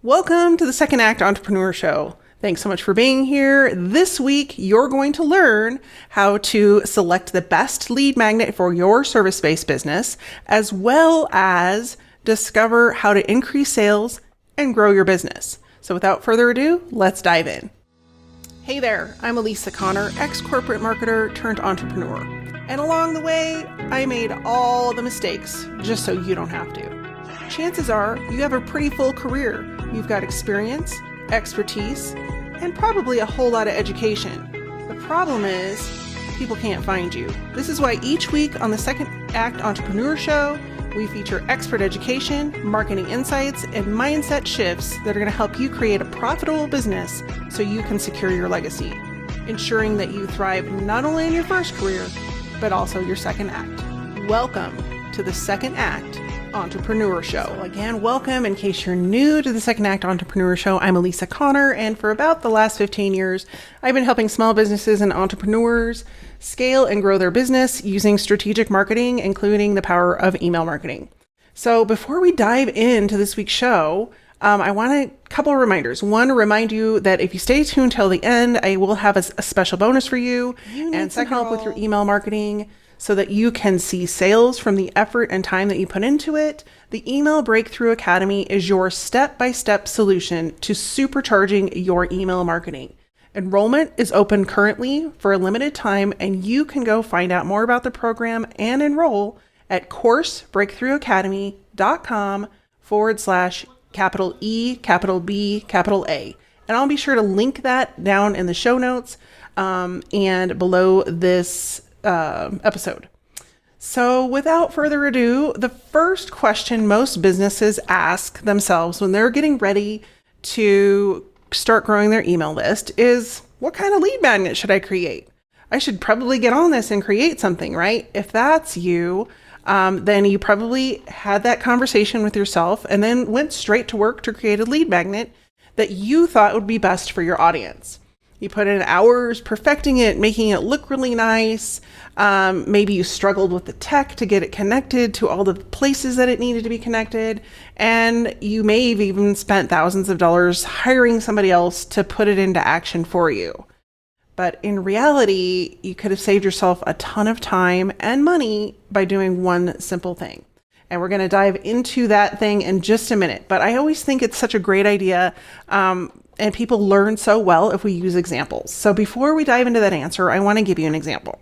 Welcome to the Second Act Entrepreneur Show. Thanks so much for being here. This week, you're going to learn how to select the best lead magnet for your service-based business, as well as discover how to increase sales and grow your business. So without further ado, let's dive in. Hey there, I'm Elisa Connor, ex-corporate marketer turned entrepreneur. And along the way, I made all the mistakes just so you don't have to. Chances are you have a pretty full career. You've got experience, expertise, and probably a whole lot of education. The problem is people can't find you. This is why each week on the Second Act Entrepreneur Show, we feature expert education, marketing insights, and mindset shifts that are going to help you create a profitable business so you can secure your legacy, ensuring that you thrive not only in your first career, but also your second act. Welcome to the Second Act Entrepreneur Show. So again, welcome. In case you're new to the Second Act Entrepreneur Show, I'm Elisa Connor, and for about the last 15 years, I've been helping small businesses and entrepreneurs scale and grow their business using strategic marketing, including the power of email marketing. So before we dive into this week's show, I want a couple of reminders. One, remind you that if you stay tuned till the end, I will have a special bonus for you and some help with your email marketing, so that you can see sales from the effort and time that you put into it. The Email Breakthrough Academy is your step-by-step solution to supercharging your email marketing. Enrollment is open currently for a limited time, and you can go find out more about the program and enroll at coursebreakthroughacademy.com/E, And I'll be sure to link that down in the show notes and below this episode. So without further ado, the first question most businesses ask themselves when they're getting ready to start growing their email list is, what kind of lead magnet should I create? I should probably get on this and create something, right? If that's you, then you probably had that conversation with yourself and then went straight to work to create a lead magnet that you thought would be best for your audience. You put in hours perfecting it, making it look really nice. Maybe you struggled with the tech to get it connected to all the places that it needed to be connected. And you may have even spent thousands of dollars hiring somebody else to put it into action for you. But in reality, you could have saved yourself a ton of time and money by doing one simple thing. And we're going to dive into that thing in just a minute. But I always think it's such a great idea. And people learn so well if we use examples. So before we dive into that answer, I want to give you an example.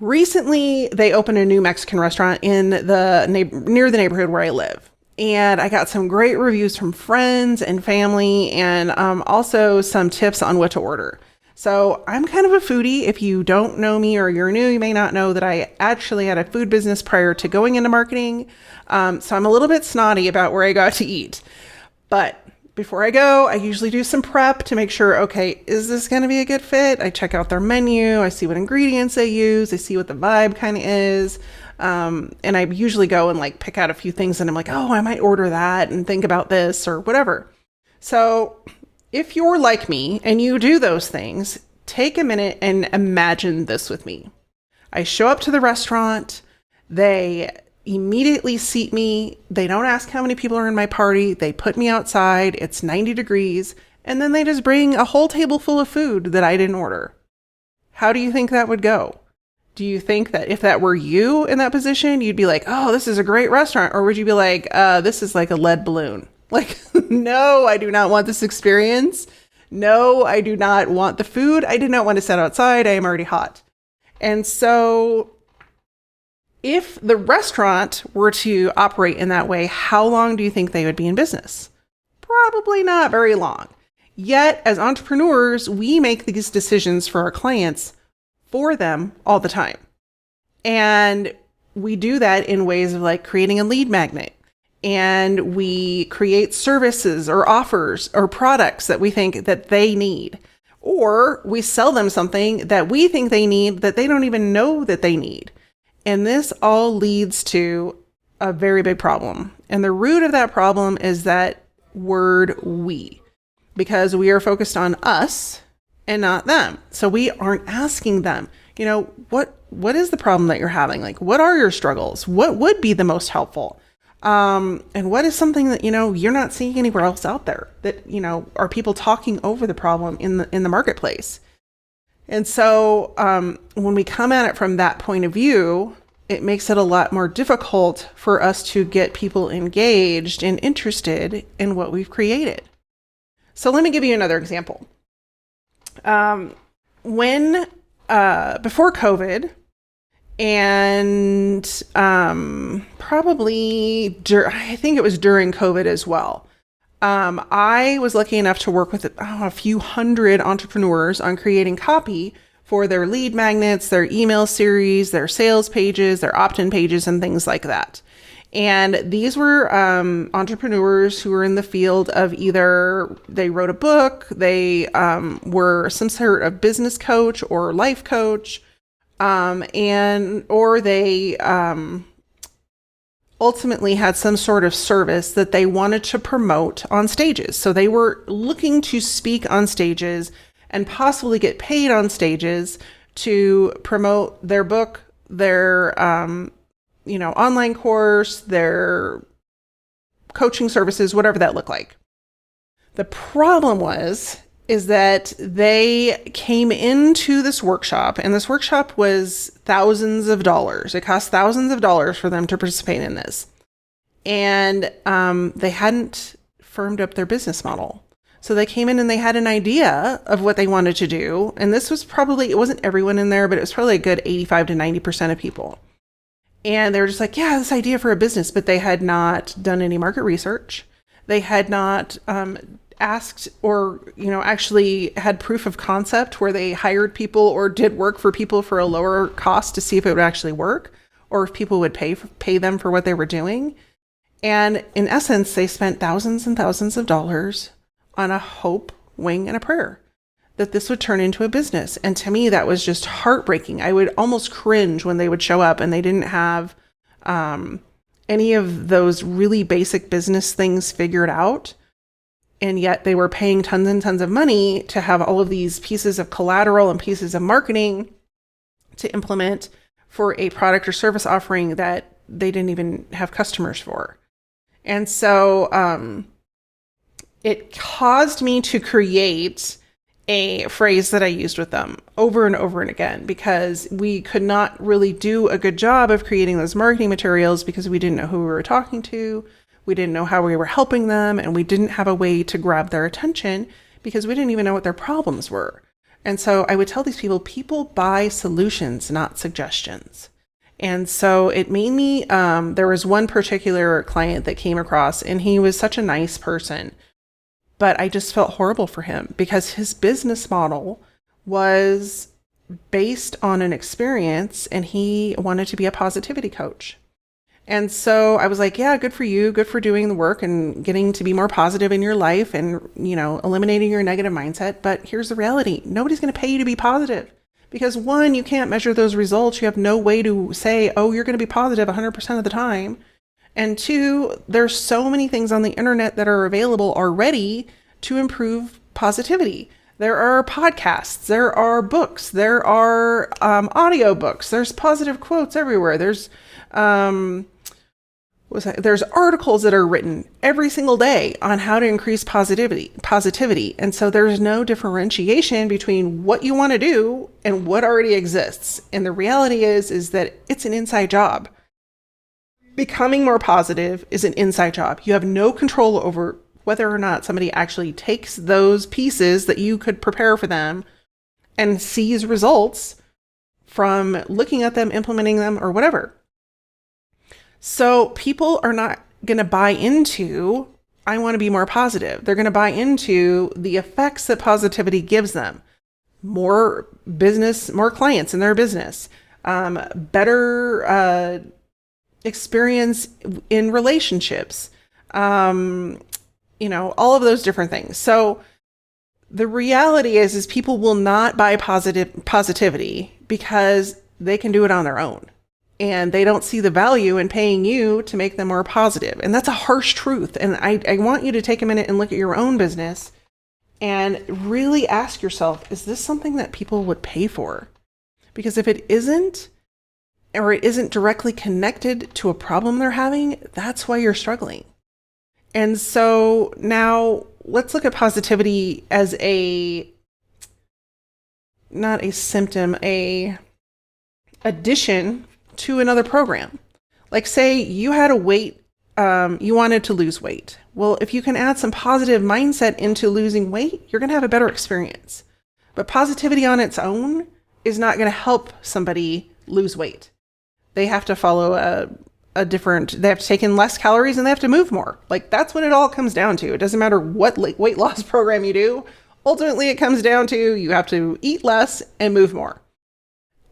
Recently, they opened a new Mexican restaurant in near the neighborhood where I live. And I got some great reviews from friends and family, and also some tips on what to order. So I'm kind of a foodie. If you don't know me or you're new, you may not know that I actually had a food business prior to going into marketing. So I'm a little bit snotty about where I got to eat. But before I go, I usually do some prep to make sure, okay, is this going to be a good fit? I check out their menu. I see what ingredients they use. I see what the vibe kind of is. And I usually go and like pick out a few things and I'm like, oh, I might order that and think about this or whatever. So if you're like me and you do those things, take a minute and imagine this with me. I show up to the restaurant. They immediately seat me. They don't ask how many people are in my party. They put me outside. It's 90 degrees. And then they just bring a whole table full of food that I didn't order. How do you think that would go? Do you think that if that were you in that position, you'd be like, oh, this is a great restaurant? Or would you be like, this is like a lead balloon? Like, no, I do not want this experience. No, I do not want the food. I did not want to sit outside. I am already hot. And so if the restaurant were to operate in that way, how long do you think they would be in business? Probably not very long. Yet, as entrepreneurs, we make these decisions for our clients for them all the time. And we do that in ways of like creating a lead magnet. And we create services or offers or products that we think that they need. Or we sell them something that we think they need that they don't even know that they need. And this all leads to a very big problem. And the root of that problem is that word we, because we are focused on us and not them. So we aren't asking them, what is the problem that you're having? Like, what are your struggles? What would be the most helpful? And what is something that, you're not seeing anywhere else out there that, are people talking over the problem in the marketplace? And so, when we come at it from that point of view, it makes it a lot more difficult for us to get people engaged and interested in what we've created. So let me give you another example. When before COVID, and I think it was during COVID as well, I was lucky enough to work with a few hundred entrepreneurs on creating copy for their lead magnets, their email series, their sales pages, their opt-in pages, and things like that. And these were entrepreneurs who were in the field of either they wrote a book, they were some sort of business coach or life coach, or they ultimately had some sort of service that they wanted to promote on stages. So they were looking to speak on stages and possibly get paid on stages to promote their book, their online course, their coaching services, whatever that looked like. The problem is that they came into this workshop, and this workshop was thousands of dollars. It cost thousands of dollars for them to participate in this. And they hadn't firmed up their business model. So they came in and they had an idea of what they wanted to do. And this was it wasn't everyone in there, but it was probably a good 85 to 90% of people. And they were just like, yeah, this idea for a business, but they had not done any market research. They had not asked or, actually had proof of concept where they hired people or did work for people for a lower cost to see if it would actually work or if people would pay them for what they were doing. And in essence, they spent thousands and thousands of dollars on a hope, wing, and a prayer that this would turn into a business. And to me, that was just heartbreaking. I would almost cringe when they would show up and they didn't have any of those really basic business things figured out. And yet they were paying tons and tons of money to have all of these pieces of collateral and pieces of marketing to implement for a product or service offering that they didn't even have customers for. And so it caused me to create a phrase that I used with them over and over and again, because we could not really do a good job of creating those marketing materials because we didn't know who we were talking to. We didn't know how we were helping them, and we didn't have a way to grab their attention because we didn't even know what their problems were. And so I would tell these people buy solutions, not suggestions. And so it made me, there was one particular client that came across, and he was such a nice person, but I just felt horrible for him because his business model was based on an experience, and he wanted to be a positivity coach. And so I was like, yeah, good for you. Good for doing the work and getting to be more positive in your life and, eliminating your negative mindset. But here's the reality. Nobody's going to pay you to be positive because one, you can't measure those results. You have no way to say, oh, you're going to be positive 100% of the time. And two, there's so many things on the internet that are available already to improve positivity. There are podcasts, there are books, there are audio books, there's positive quotes everywhere. There's articles that are written every single day on how to increase positivity. And so there's no differentiation between what you want to do and what already exists. And the reality is that it's an inside job. Becoming more positive is an inside job. You have no control over whether or not somebody actually takes those pieces that you could prepare for them and sees results from looking at them, implementing them, or whatever. So people are not going to buy into, I want to be more positive. They're going to buy into the effects that positivity gives them. More business, more clients in their business, better experience in relationships, all of those different things. So the reality is people will not buy positivity because they can do it on their own. And they don't see the value in paying you to make them more positive. And that's a harsh truth. And I want you to take a minute and look at your own business and really ask yourself, is this something that people would pay for? Because if it isn't, or it isn't directly connected to a problem they're having, that's why you're struggling. And so now let's look at positivity as not a symptom, a addition to another program. Like say you had a weight, you wanted to lose weight. Well, if you can add some positive mindset into losing weight, you're going to have a better experience. But positivity on its own is not going to help somebody lose weight. They have to follow they have to take in less calories and they have to move more. Like that's what it all comes down to. It doesn't matter what weight loss program you do. Ultimately, it comes down to you have to eat less and move more.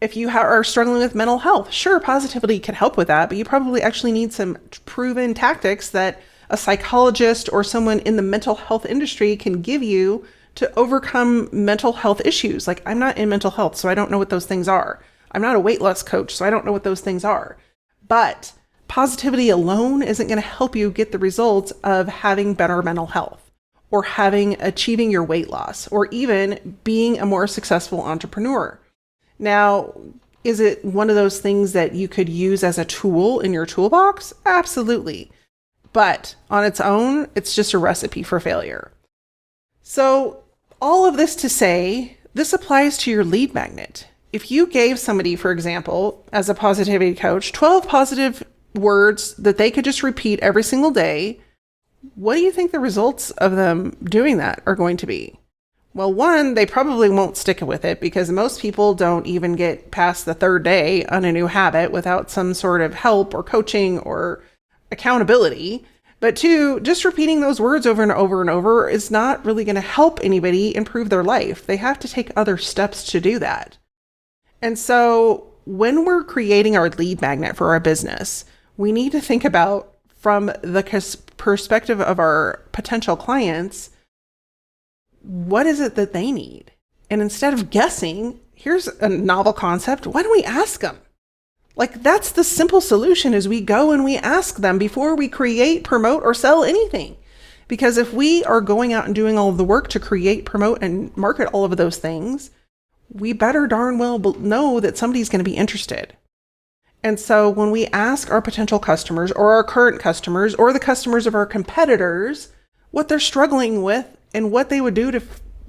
If you are struggling with mental health, sure, positivity can help with that, but you probably actually need some proven tactics that a psychologist or someone in the mental health industry can give you to overcome mental health issues. Like I'm not in mental health, so I don't know what those things are. I'm not a weight loss coach, so I don't know what those things are. But positivity alone isn't going to help you get the results of having better mental health or achieving your weight loss or even being a more successful entrepreneur. Now, is it one of those things that you could use as a tool in your toolbox? Absolutely. But on its own, it's just a recipe for failure. So all of this to say, this applies to your lead magnet. If you gave somebody, for example, as a positivity coach, 12 positive words that they could just repeat every single day, what do you think the results of them doing that are going to be? Well, one, they probably won't stick with it because most people don't even get past the third day on a new habit without some sort of help or coaching or accountability. But two, just repeating those words over and over and over is not really going to help anybody improve their life. They have to take other steps to do that. And so when we're creating our lead magnet for our business, we need to think about from the perspective of our potential clients, what is it that they need? And instead of guessing, here's a novel concept. Why don't we ask them? Like that's the simple solution is we go and we ask them before we create, promote, or sell anything. Because if we are going out and doing all of the work to create, promote, and market all of those things, we better darn well know that somebody's going to be interested. And so when we ask our potential customers or our current customers or the customers of our competitors what they're struggling with and what they would do to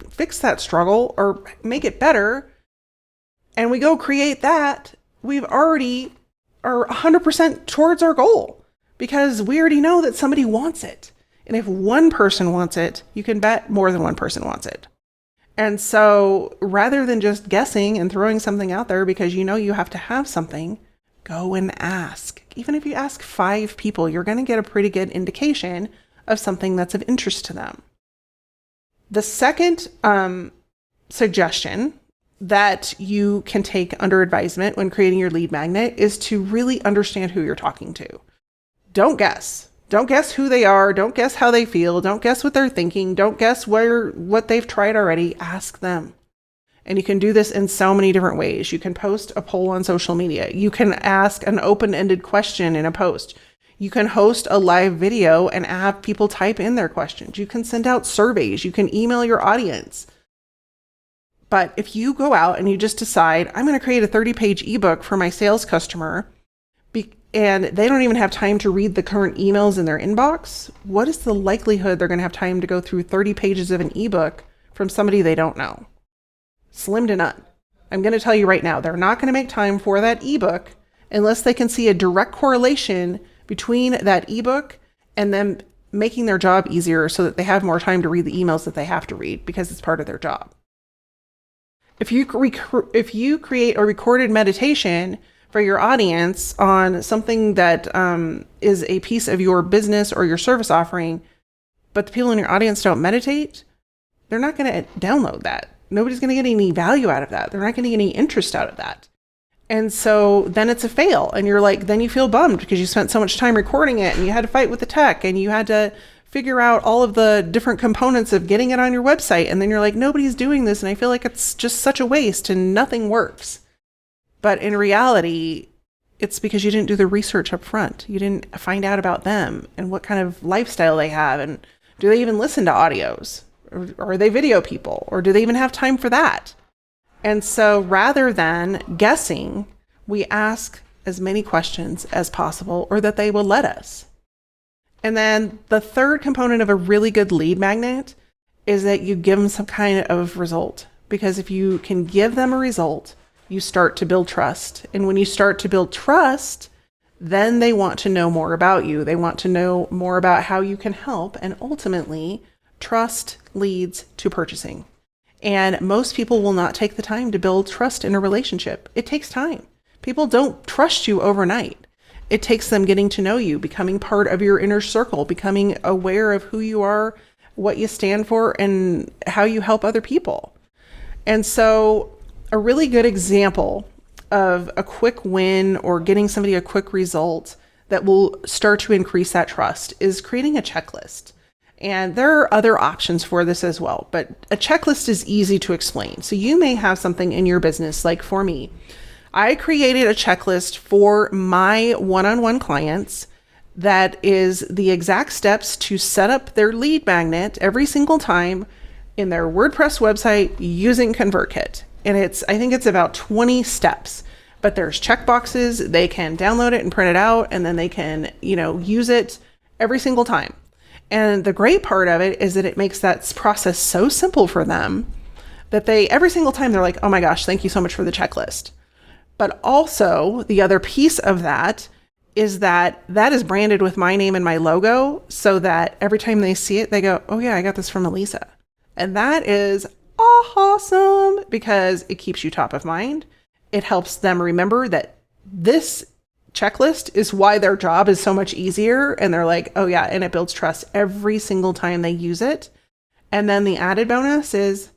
fix that struggle or make it better, and we go create that, we've already are 100% towards our goal because we already know that somebody wants it. And if one person wants it, you can bet more than one person wants it. And so rather than just guessing and throwing something out there because you know you have to have something, go and ask. Even if you ask 5 people, you're going to get a pretty good indication of something that's of interest to them. The second suggestion that you can take under advisement when creating your lead magnet is to really understand who you're talking to. Don't guess. Don't guess who they are. Don't guess how they feel. Don't guess what they're thinking. Don't guess what they've tried already. Ask them. And you can do this in so many different ways. You can post a poll on social media. You can ask an open-ended question in a post. You can host a live video and have people type in their questions. You can send out surveys. You can email your audience. But if you go out and you just decide, I'm going to create a 30-page ebook for my sales customer, and they don't even have time to read the current emails in their inbox, what is the likelihood they're going to have time to go through 30 pages of an ebook from somebody they don't know? Slim to none. I'm going to tell you right now, they're not going to make time for that ebook unless they can see a direct correlation between that ebook and them making their job easier so that they have more time to read the emails that they have to read because it's part of their job. If you create a recorded meditation for your audience on something that is a piece of your business or your service offering, but the people in your audience don't meditate, they're not going to download that. Nobody's going to get any value out of that. They're not going to get any interest out of that. And so then it's a fail. And you're like, then you feel bummed because you spent so much time recording it and you had to fight with the tech and you had to figure out all of the different components of getting it on your website. And then you're like, nobody's doing this. And I feel like it's just such a waste and nothing works. But in reality, it's because you didn't do the research up front. You didn't find out about them and what kind of lifestyle they have. And do they even listen to audios? Or are they video people? Or do they even have time for that? And so rather than guessing, we ask as many questions as possible, or that they will let us. And then the third component of a really good lead magnet is that you give them some kind of result. Because if you can give them a result, you start to build trust. And when you start to build trust, then they want to know more about you. They want to know more about how you can help. And ultimately, trust leads to purchasing. And most people will not take the time to build trust in a relationship. It takes time. People don't trust you overnight. It takes them getting to know you, becoming part of your inner circle, becoming aware of who you are, what you stand for, and how you help other people. And so a really good example of a quick win or getting somebody a quick result that will start to increase that trust is creating a checklist. And there are other options for this as well, but a checklist is easy to explain. So you may have something in your business, like for me, I created a checklist for my one-on-one clients that is the exact steps to set up their lead magnet every single time in their WordPress website using ConvertKit. And I think it's about 20 steps, but there's checkboxes. They can download it and print it out, and then they can, use it every single time. And the great part of it is that it makes that process so simple for them that every single time they're like, oh my gosh, thank you so much for the checklist. But also the other piece of that is that is branded with my name and my logo, so that every time they see it, they go, oh yeah, I got this from Elisa. And that is awesome because it keeps you top of mind. It helps them remember that this checklist is why their job is so much easier. And they're like, oh yeah, and it builds trust every single time they use it. And then the added bonus is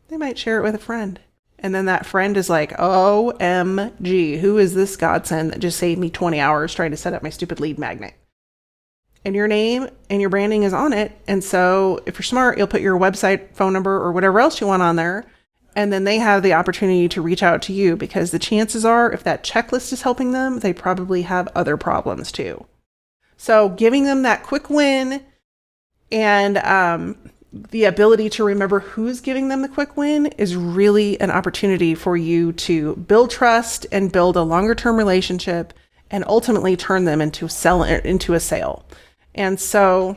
they might share it with a friend. And then that friend is like, OMG, who is this godsend that just saved me 20 hours trying to set up my stupid lead magnet? And your name and your branding is on it. And so if you're smart, you'll put your website, phone number, or whatever else you want on there. And then they have the opportunity to reach out to you, because the chances are, if that checklist is helping them, they probably have other problems too. So giving them that quick win and the ability to remember who's giving them the quick win is really an opportunity for you to build trust and build a longer term relationship and ultimately turn them into a sale. And so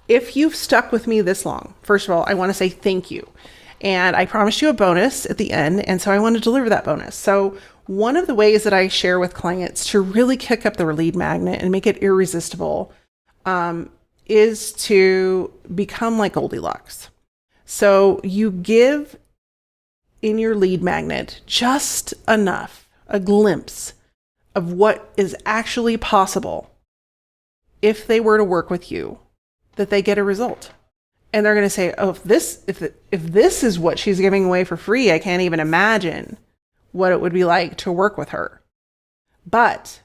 if you've stuck with me this long, first of all, I want to say thank you. And I promised you a bonus at the end. And so I want to deliver that bonus. So one of the ways that I share with clients to really kick up the lead magnet and make it irresistible is to become like Goldilocks. So you give in your lead magnet just enough, a glimpse of what is actually possible if they were to work with you, that they get a result. And they're going to say, oh, if this is what she's giving away for free, I can't even imagine what it would be like to work with her. But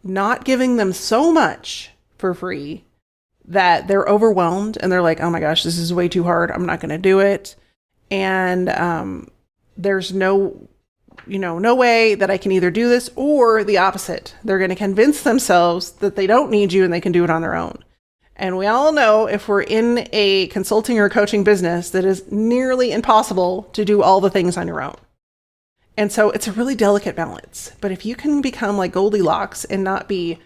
not giving them so much for free that they're overwhelmed and they're like, oh my gosh, this is way too hard. I'm not going to do it. And there's no way that I can either do this, or the opposite. They're going to convince themselves that they don't need you and they can do it on their own. And we all know, if we're in a consulting or coaching business, that is nearly impossible to do all the things on your own. And so it's a really delicate balance. But if you can become like Goldilocks and not be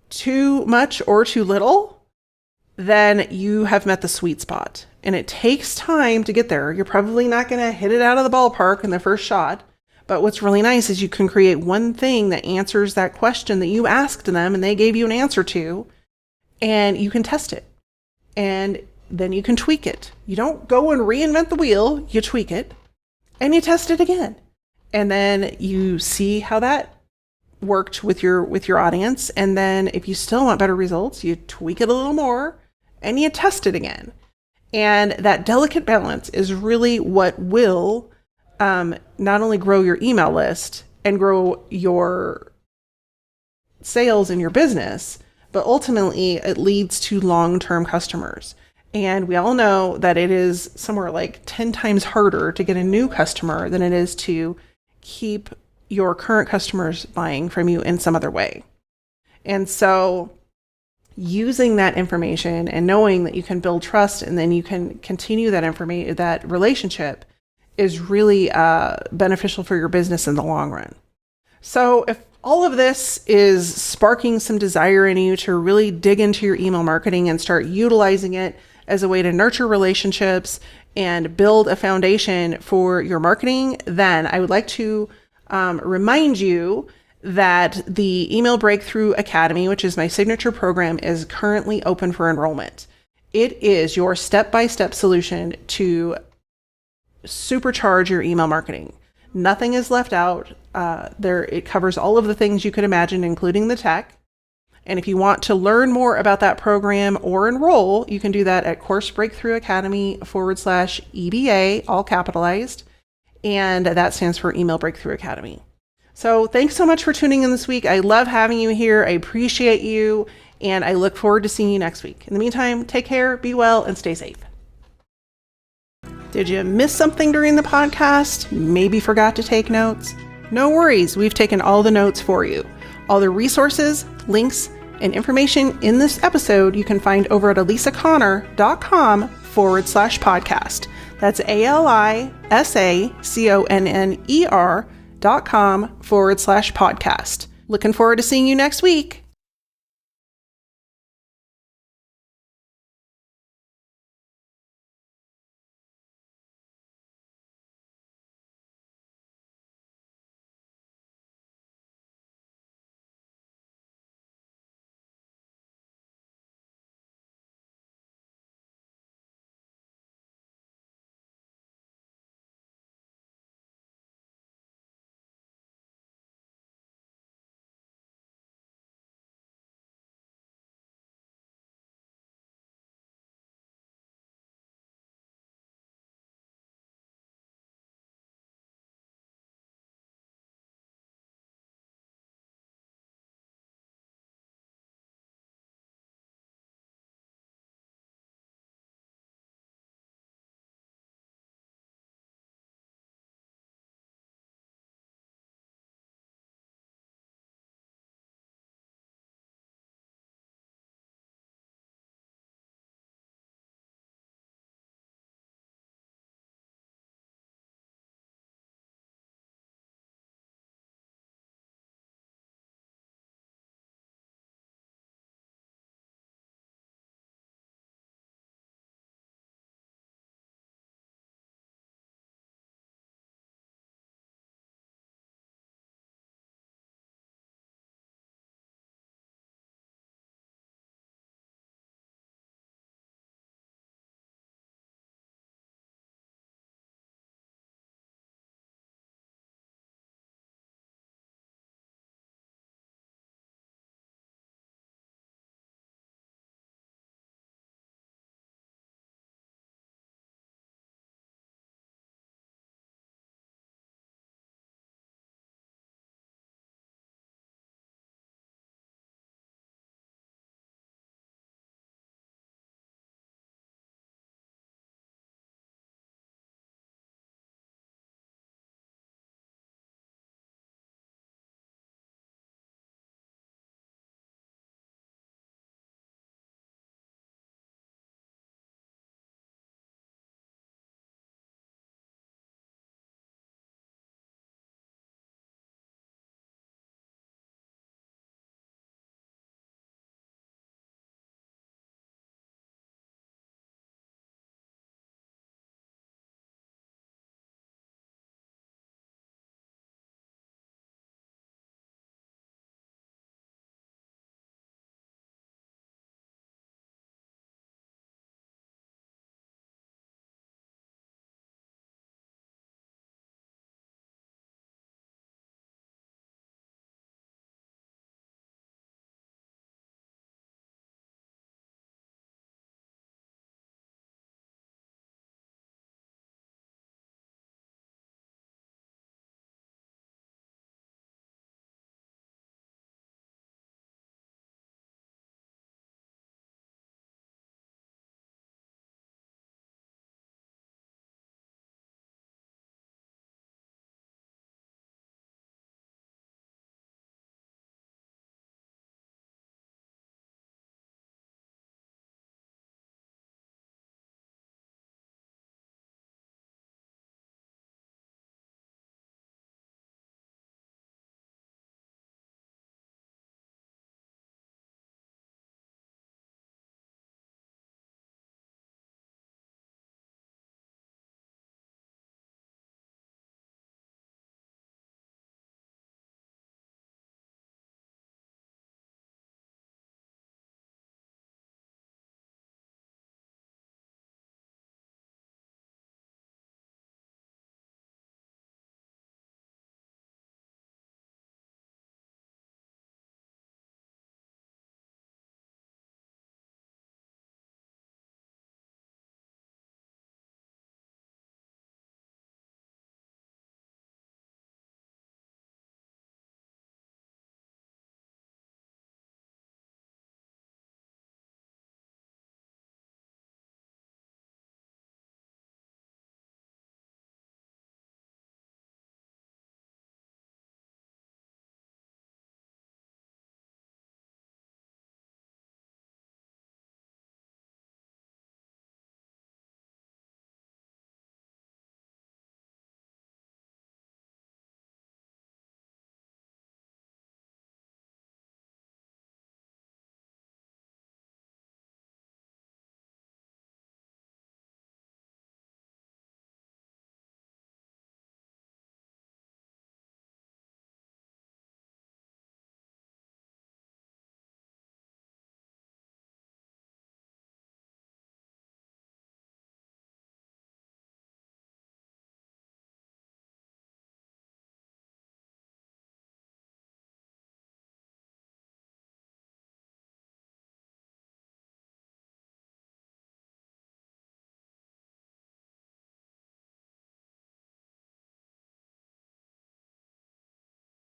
too much or too little, then you have met the sweet spot. And it takes time to get there. You're probably not going to hit it out of the ballpark in the first shot. But what's really nice is you can create one thing that answers that question that you asked them and they gave you an answer to, and you can test it. And then you can tweak it. You don't go and reinvent the wheel, you tweak it and you test it again. And then you see how that worked with your audience. And then if you still want better results, you tweak it a little more and you test it again. And that delicate balance is really what will not only grow your email list and grow your sales in your business, but ultimately it leads to long-term customers. And we all know that it is somewhere like 10 times harder to get a new customer than it is to keep your current customers buying from you in some other way. And so using that information and knowing that you can build trust and then you can continue that relationship is really beneficial for your business in the long run. So all of this is sparking some desire in you to really dig into your email marketing and start utilizing it as a way to nurture relationships and build a foundation for your marketing, then I would like to remind you that the Email Breakthrough Academy, which is my signature program, is currently open for enrollment. It is your step-by-step solution to supercharge your email marketing. Nothing is left out. It covers all of the things you could imagine, including the tech. And if you want to learn more about that program or enroll, you can do that at Course Breakthrough Academy /EBA, all capitalized. And that stands for Email Breakthrough Academy. So thanks so much for tuning in this week. I love having you here. I appreciate you. And I look forward to seeing you next week. In the meantime, take care, be well, and stay safe. Did you miss something during the podcast? Maybe forgot to take notes? No worries, we've taken all the notes for you. All the resources, links, and information in this episode you can find over at alisaconnor.com/podcast. That's ALISACONNER.com/podcast. Looking forward to seeing you next week.